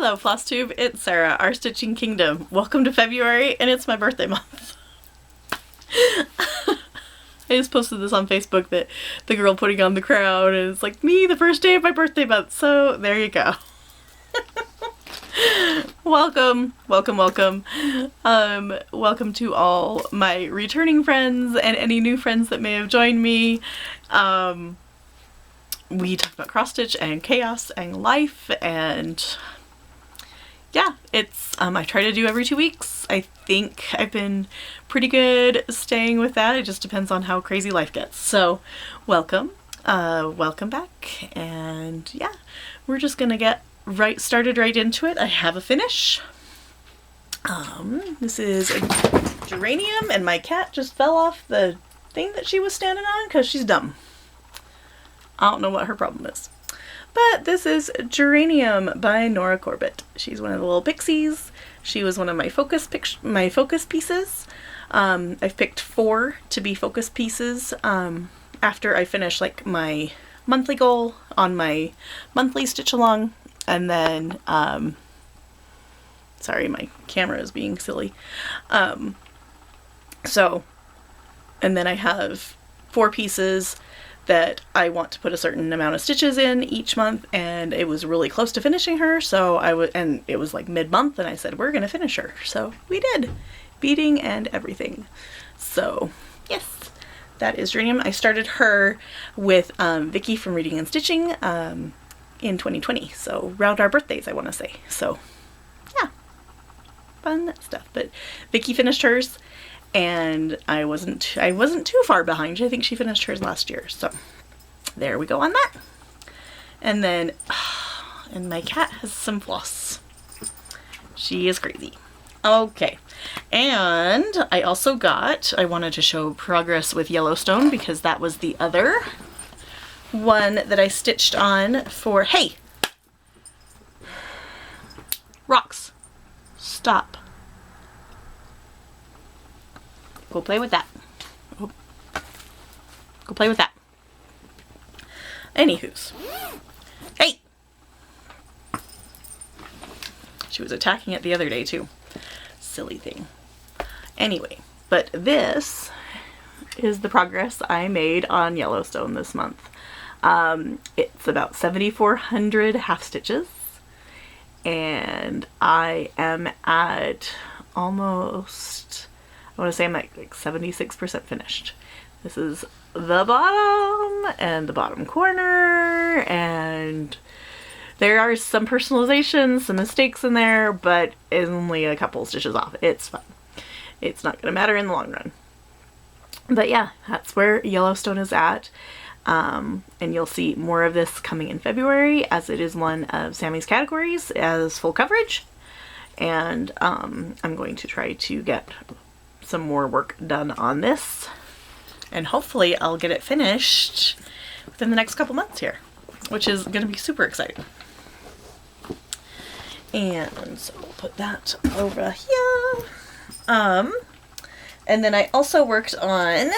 Hello Flosstube, it's Sarah, our Stitching Kingdom. Welcome to February, and it's my birthday month. I just posted this on Facebook that the girl putting on the crown and it's like me the first day of my birthday month, so there you go. Welcome, welcome, welcome. Welcome to all my returning friends and any new friends that may have joined me. We talk about cross stitch and chaos and life, and yeah, it's I try to do every 2 weeks. I think I've been pretty good staying with that. It just depends on how crazy life gets. So welcome, welcome back, and yeah, we're just gonna get started right into it. I have a finish. This is a geranium, and my cat just fell off the thing that she was standing on because she's dumb. I don't know what her problem is. But this is Geranium by Nora Corbett. She's one of the little pixies. She was one of my focus pieces. I've picked 4 to be focus pieces after I finish like my monthly goal on my monthly stitch along. And then, sorry, my camera is being silly. And then I have 4 pieces that I want to put a certain amount of stitches in each month, and it was really close to finishing her, so and it was like mid-month, and I said, we're gonna finish her. So we did. Beading and everything. So, yes, that is Geranium. I started her with Vicky from Reading and Stitching in 2020, so around our birthdays, I want to say. So, yeah, fun stuff. But Vicky finished hers, and I wasn't too far behind. I think she finished hers last year, so there we go on that. And then, and my cat has some floss. She is crazy. Okay, and I also I wanted to show progress with Yellowstone because that was the other one that I stitched on for, hey, rocks, stop. Go play with that. Go play with that. Anywho's. Hey! She was attacking it the other day too. Silly thing. Anyway, but this is the progress I made on Yellowstone this month. It's about 7,400 half stitches, and I am at almost, I want to say I'm at like 76% finished. This is the bottom and the bottom corner, and there are some personalizations, some mistakes in there, but it's only a couple stitches off. It's fine. It's not going to matter in the long run. But yeah, that's where Yellowstone is at. And you'll see more of this coming in February, as it is one of Sammy's categories as full coverage. And I'm going to try to get some more work done on this, and hopefully I'll get it finished within the next couple months here, which is going to be super exciting. And so we'll put that over here. And then I also worked on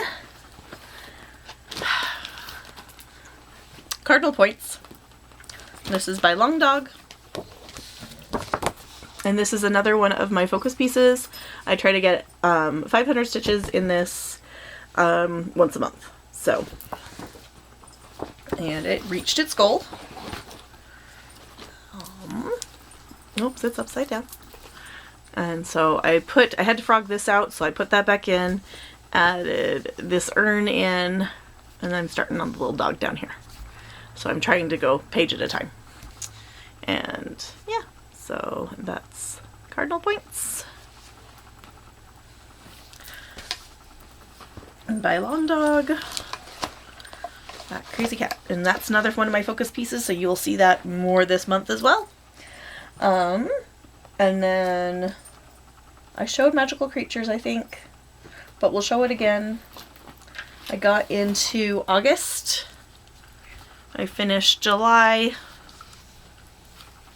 Cardinal Points. This is by Long Dog. And this is another one of my focus pieces. I try to get 500 stitches in this once a month. So, and it reached its goal. Oops, it's upside down. And so I had to frog this out, so I put that back in, added this urn in, and I'm starting on the little dog down here. So I'm trying to go page at a time. And yeah, so that's Cardinal Points by Long Dog. That crazy cat. And that's another one of my focus pieces, so you'll see that more this month as well. And then I showed Magical Creatures, I think, but we'll show it again. I got into August. I finished July,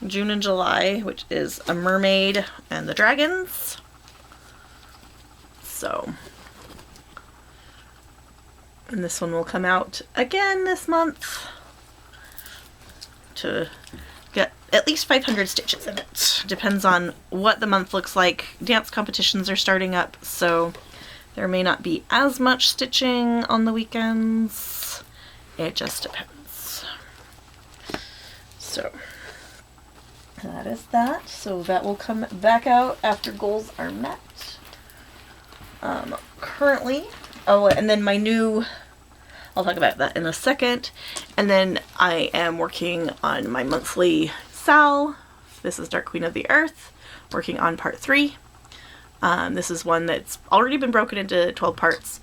June and July, which is a mermaid and the dragons. So, and this one will come out again this month to get at least 500 stitches in it. Depends on what the month looks like. Dance competitions are starting up, so there may not be as much stitching on the weekends. It just depends. So that is that. So that will come back out after goals are met. Currently, oh, and then my new, I'll talk about that in a second. And then I am working on my monthly Sal. This is Dark Queen of the Earth, working on part 3. This is one that's already been broken into 12 parts,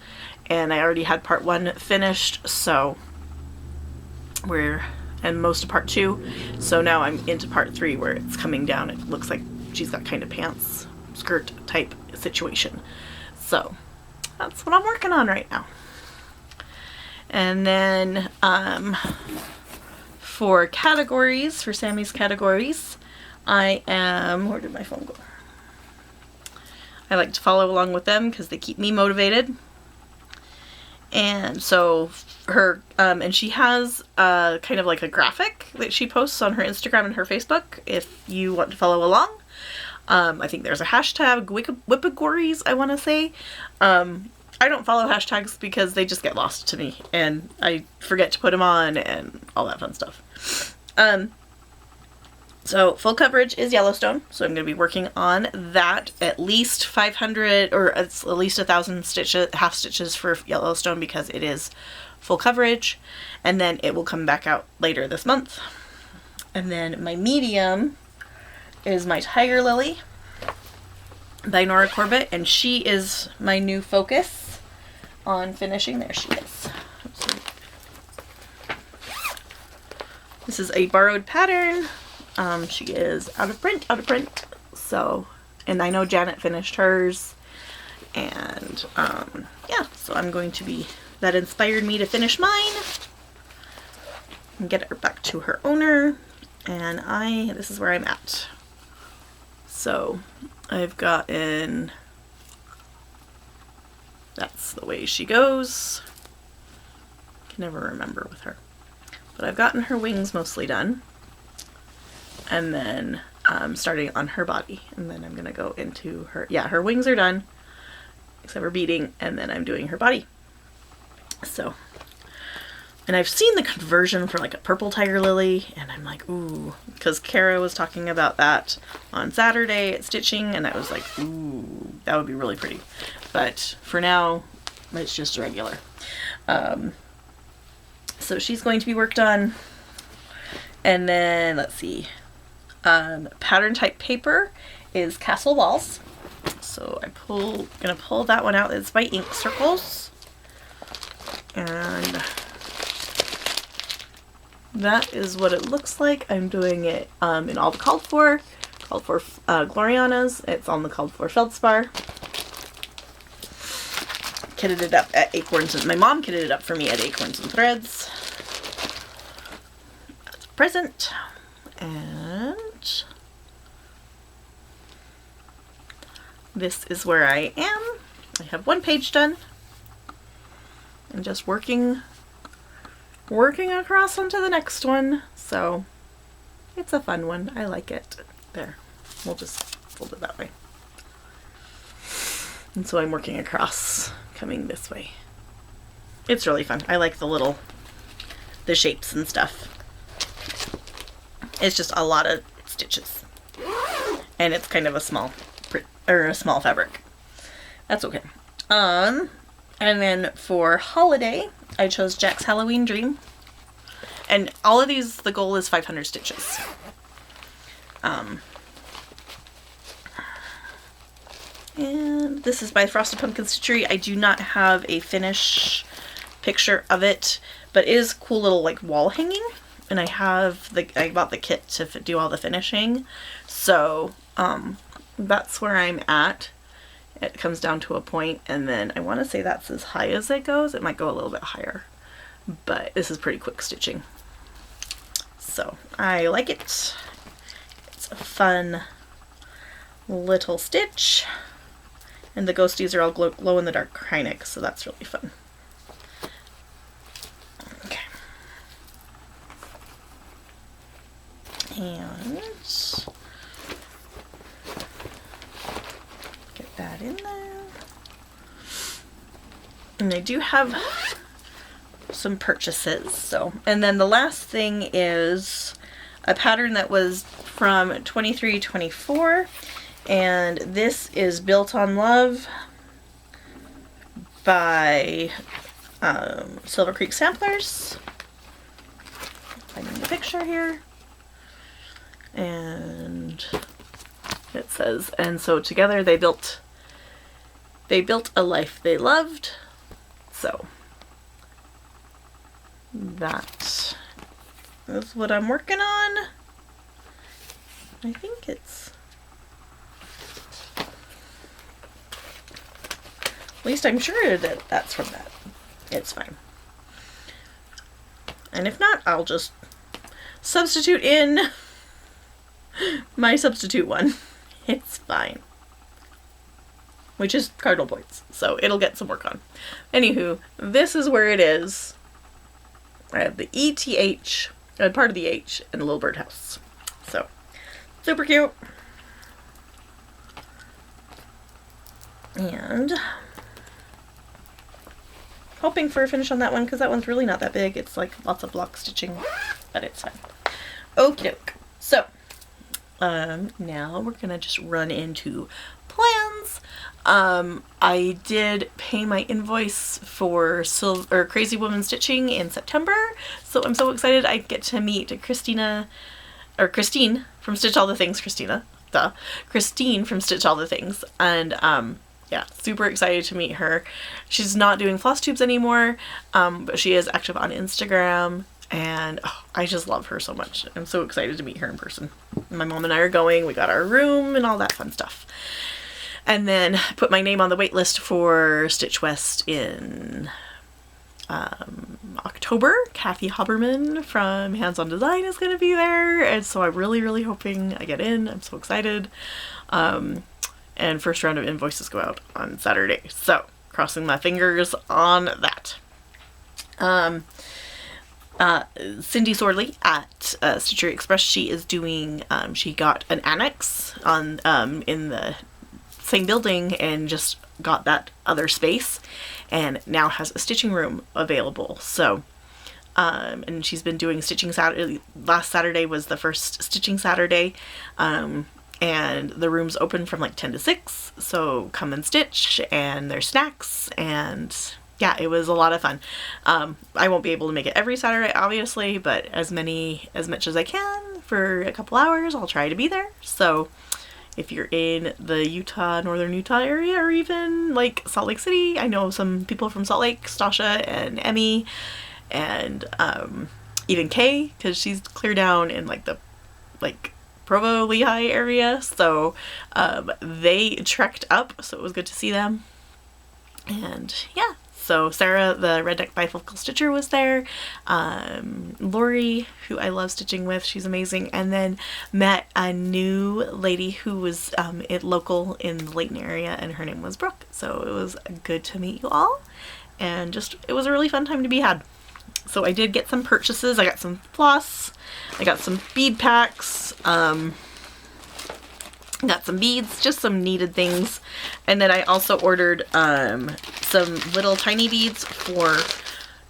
and I already had part 1 finished, so and most of part 2. So now I'm into part 3 where it's coming down. It looks like she's got kind of pants, skirt type situation. So that's what I'm working on right now. And then for categories, for Sammy's categories, I am, where did my phone go? I like to follow along with them because they keep me motivated. And so her, and she has kind of like a graphic that she posts on her Instagram and her Facebook if you want to follow along. I think there's a hashtag, Whippagories, I want to say. I don't follow hashtags because they just get lost to me and I forget to put them on and all that fun stuff. So full coverage is Yellowstone, so I'm going to be working on that. At least 500 or at least 1,000 stitches, half stitches for Yellowstone because it is full coverage, and then it will come back out later this month. And then my medium is my Tiger Lily by Nora Corbett, and she is my new focus on finishing. There she is. This is a borrowed pattern. She is out of print, so, and I know Janet finished hers, and yeah, so I'm going to be, that inspired me to finish mine and get her back to her owner, and this is where I'm at. So I've gotten, that's the way she goes. Can never remember with her. But I've gotten her wings mostly done. And then starting on her body. And then I'm going to go into her, yeah, her wings are done. Except for beading. And then I'm doing her body. So, and I've seen the conversion for like a purple tiger lily. And I'm like, ooh. Because Kara was talking about that on Saturday at stitching. And I was like, ooh, that would be really pretty. But for now, it's just regular. So she's going to be worked on. And then, let's see, pattern type paper is Castle Walls. So gonna pull that one out. It's my ink circles. And that is what it looks like. I'm doing it in all the called for Glorianas. It's on the called for Feldspar. Kitted it up at Acorns, and my mom kitted it up for me at Acorns and Threads. That's a present. And this is where I am. I have one page done. I'm just working across onto the next one. So it's a fun one. I like it. There. We'll just fold it that way. And so I'm working across, coming this way. It's really fun. I like the shapes and stuff. It's just a lot of stitches. And it's kind of a small fabric. That's okay. And then for holiday, I chose Jack's Halloween Dream. And all of these, the goal is 500 stitches. And this is by Frosted Pumpkin Stitchery. I do not have a finish picture of it, but it is a cool little like wall hanging. And I bought the kit to do all the finishing. So that's where I'm at. It comes down to a point, and then I want to say that's as high as it goes. It might go a little bit higher, but this is pretty quick stitching. So I like it. It's a fun little stitch. And the ghosties are all glow in the dark Kreinik, so that's really fun. Okay. And get that in there. And I do have some purchases. So, and then the last thing is a pattern that was from 23-24, and this is Built on Love by Silver Creek Samplers. Finding the picture here. And it says, and so together they built a life they loved. So that is what I'm working on. I think it's, at least I'm sure that that's from that. It's fine. And if not, I'll just substitute in my substitute one. It's fine. Which is cardinal points, so it'll get some work on. Anywho, this is where it is. I have the ETH, part of the H, and a little birdhouse. So, super cute. And hoping for a finish on that one, because that one's really not that big. It's like lots of block stitching, but it's fine. Okie doke. So, now we're gonna just run into plans. I did pay my invoice for Crazy Woman Stitching in September, so I'm so excited I get to meet Christine from Stitch All the Things. Christine from Stitch All the Things, and yeah, super excited to meet her. She's not doing Flosstubes anymore, but she is active on Instagram, and I just love her so much. I'm so excited to meet her in person. My mom and I are going, we got our room and all that fun stuff. And then put my name on the wait list for Stitch West in October. Kathy Haberman from Hands On Design is going to be there, and so I'm really, really hoping I get in. I'm so excited. And first round of invoices go out on Saturday, so crossing my fingers on that. Cindy Sorley at Stitchery Express, she is doing, she got an annex on in the same building and just got that other space and now has a stitching room available. So and she's been doing stitching Saturday. Last Saturday was the first stitching Saturday, and the room's open from like 10 to 6, so come and stitch, and there's snacks, and yeah, it was a lot of fun. I won't be able to make it every Saturday, obviously, but as much as I can for a couple hours, I'll try to be there. So if you're in the northern Utah area, or even like Salt Lake City, I know some people from Salt Lake, Stasha and Emmy, and even Kay, because she's clear down in like the Provo, Lehigh area, so they trekked up, so it was good to see them. And yeah, so Sarah, the Redneck Bifocal Stitcher, was there. Lori, who I love stitching with, she's amazing. And then met a new lady who was local in the Layton area, and her name was Brooke. So it was good to meet you all, and it was a really fun time to be had. So I did get some purchases. I got some floss, I got some bead packs, got some beads, just some needed things. And then I also ordered some little tiny beads for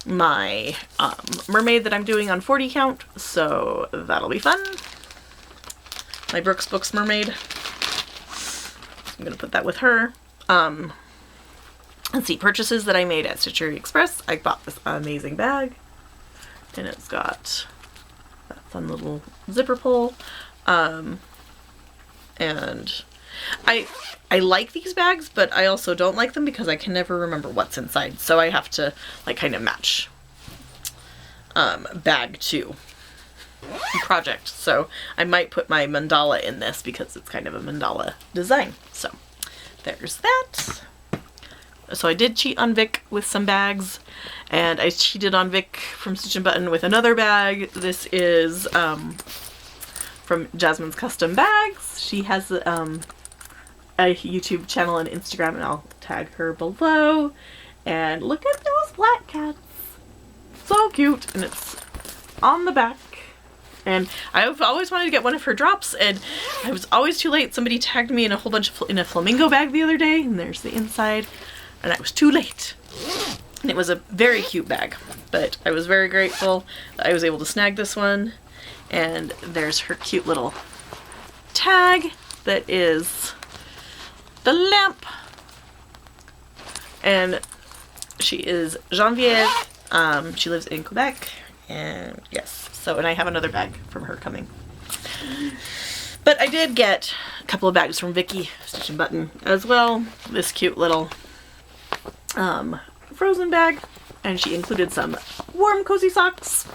my mermaid that I'm doing on 40 count, so that'll be fun. My Brooks Books mermaid. I'm gonna put that with her. Let's see, purchases that I made at Stitchery Express. I bought this amazing bag, and it's got that fun little zipper pull. And I like these bags, but I also don't like them because I can never remember what's inside. So I have to like kind of match bag to project. So I might put my mandala in this because it's kind of a mandala design. So there's that. So I did cheat on Vic with some bags, and I cheated on Vic from Stitch and Button with another bag. This is from Jasmine's Custom Bags. She has a YouTube channel and Instagram, and I'll tag her below. And look at those black cats. So cute. And it's on the back. And I've always wanted to get one of her drops, and I was always too late. Somebody tagged me in a whole bunch of in a flamingo bag the other day, and there's the inside, and I was too late. And it was a very cute bag, but I was very grateful that I was able to snag this one. And there's her cute little tag that is the lamp. And she is Genevieve. She lives in Quebec, and yes, so, and I have another bag from her coming. But I did get a couple of bags from Vicky Stitch and Button as well. This cute little frozen bag, and she included some warm cozy socks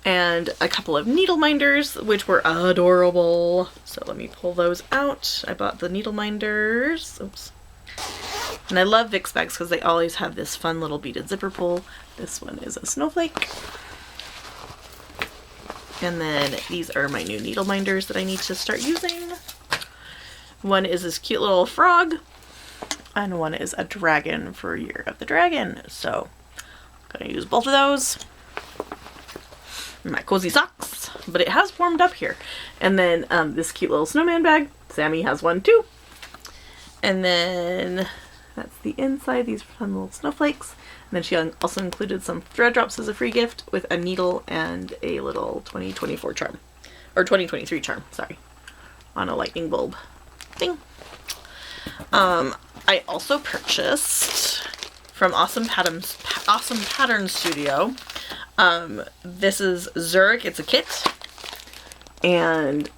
and a couple of needle minders, which were adorable. So let me pull those out. I bought the needle minders. Oops. And I love Vic's bags because they always have this fun little beaded zipper pull. This one is a snowflake. And then these are my new needle minders that I need to start using. One is this cute little frog, and one is a dragon for Year of the Dragon. So I'm gonna use both of those. My cozy socks, but it has warmed up here. And then this cute little snowman bag. Sammy has one too. And then that's the inside. These fun little snowflakes. And then she also included some thread drops as a free gift with a needle and a little 2024 charm. Or 2023 charm, sorry. On a lightning bulb thing. I also purchased from Awesome Pattern Studio. This is Zurich. It's a kit. And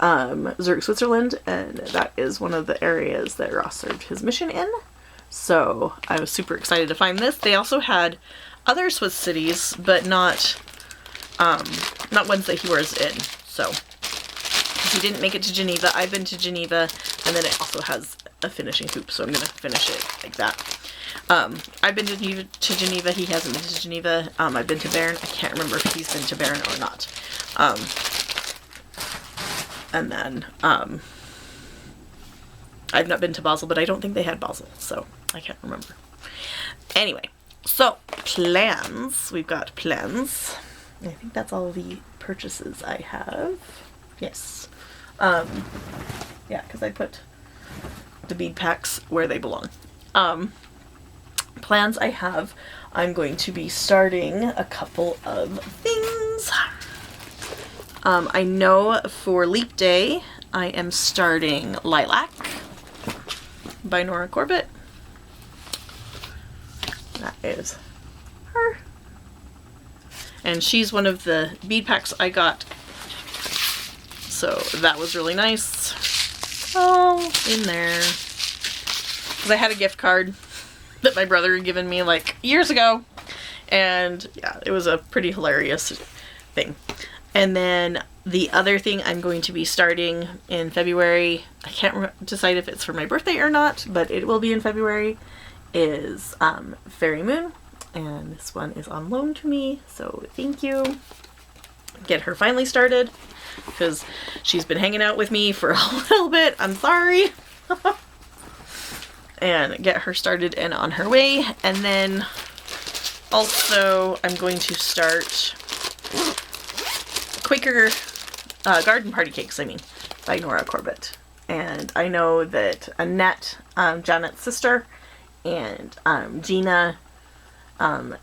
Zurich, Switzerland. And that is one of the areas that Ross served his mission in. So I was super excited to find this. They also had other Swiss cities, but not ones that he was in. So he didn't make it to Geneva. I've been to Geneva, and then it also has a finishing hoop, so I'm gonna finish it like that. I've been to Geneva. He hasn't been to Geneva. I've been to Bern. I can't remember if he's been to Bern or not. And then I've not been to Basel, but I don't think they had Basel, so I can't remember. Anyway, so plans. We've got plans. I think that's all the purchases I have. Yes. Yeah, because I put the bead packs where they belong. Plans I have. I'm going to be starting a couple of things. I know for Leap Day, I am starting Lilac by Nora Corbett. That is her. And she's one of the bead packs I got. So that was really nice. Oh, in there. Because I had a gift card that my brother had given me like years ago. And yeah, it was a pretty hilarious thing. And then the other thing I'm going to be starting in February, I can't decide if it's for my birthday or not, but it will be in February, is Fairy Moon. And this one is on loan to me, so thank you. Get her finally started, because she's been hanging out with me for a little bit. I'm sorry. And get her started and on her way. And then also I'm going to start Quaker Garden Party Cakes, by Nora Corbett. And I know that Annette, Janet's sister, and Gina,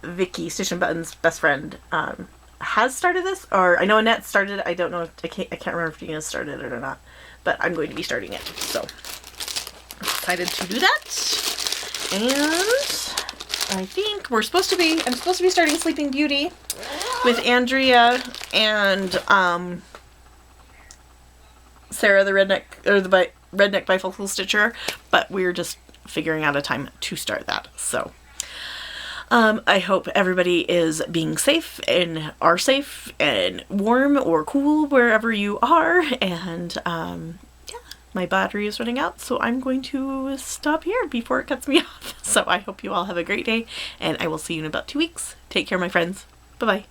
Vicky, Stitch and Button's best friend, has started this. Or I know Annette started it. I don't know if I can't remember if Gina started it or not. But I'm going to be starting it. So I'm excited to do that. And I think I'm supposed to be starting Sleeping Beauty with Andrea and Sarah, the redneck bifocal stitcher, but we're just figuring out a time to start that. So I hope everybody is being safe and are safe and warm or cool wherever you are. And yeah, my battery is running out, so I'm going to stop here before it cuts me off. So I hope you all have a great day, and I will see you in about 2 weeks. Take care, my friends. Bye-bye.